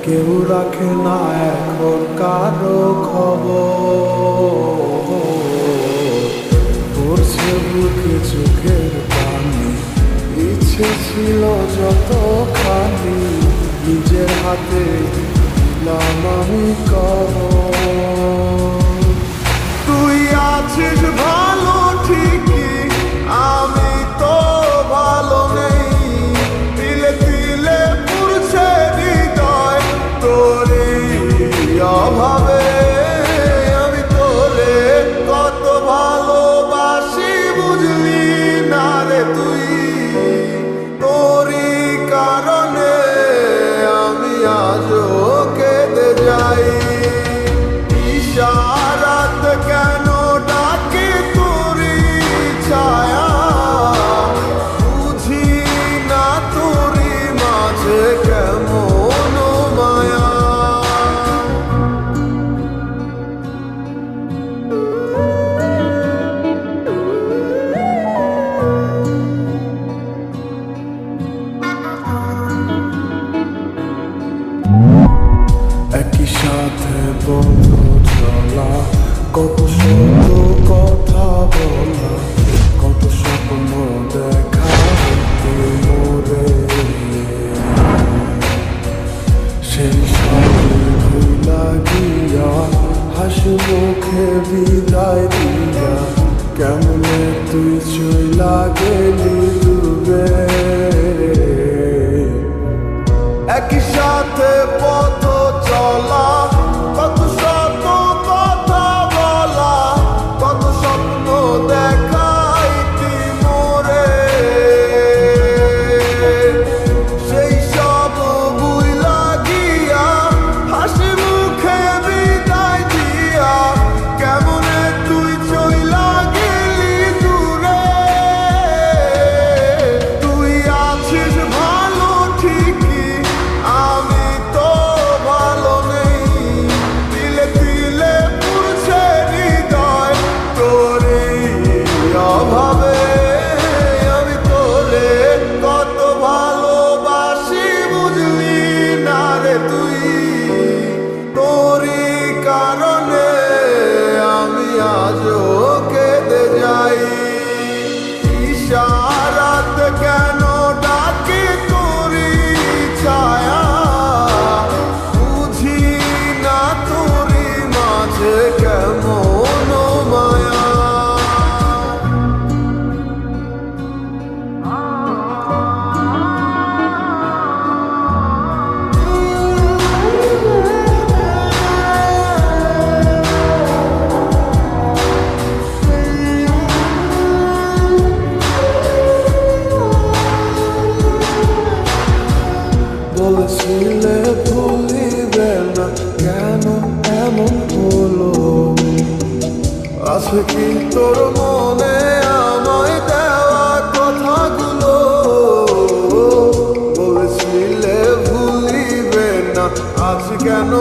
কেউ রাখে না এখন কারো খবর। পড়ছে বুকে চোখের পানি, ইচ্ছে ছিল যতখানি নিজের হাতে দিলাম আমি কবর। তুই আছিস ভালো ঠিকই, আমি তো ভালো নেই। তিলে তিলে পুড়ছে হৃদয় তোরই অভাবে। আমি তোরে কত ভালোবাসি বুঝলি না রে তুই। তোরই কারণে আমি আজও কেঁদে যাই। ইশারাত কেন ডাকে তোরই ছায়া, বুঝি না তোরই মাঝে কেমন মায়া। একই সাথে বন্ধ চলা, কত শত কথা বলা, কত স্বপ্ন দেখা হতে মোরে। সেই সবে ভুলা গিয়া হাসি মুখে বিদায় দিয়া, কেমনে তুই চইলা গেলি ডুবে। একই সাথে পথ চলা, কত শত কথা বলা, কত স্বপ্ন দেখাইতি মোরে। সেই সব ভুইলা গিয়া হাসি মুখে বিদায় দিয়া, কেমনে তুই চইলা গেলি দূরে। তুই আছিস ভালো ঠিকই, আমি তো ভালো নেই। তিলে তিলে পুড়ছে হৃদয় তোরই অভাবে। আমি তোরে কত ভালোবাসি বুঝলি না রে তুই। তোরই কারণে আমি আজও কেঁদে যাই। ইশারাত কেন ডাকে তোরই ছায়া, বুঝি না তোরই মাঝে কেমন মায়া। বলেছিলে ভুলিবে না, কেন এমন হলো? আছে কি তোর মনে আমায় দেওয়া কথাগুলো? বলেছিলে ভুলিবে না, আজ কেন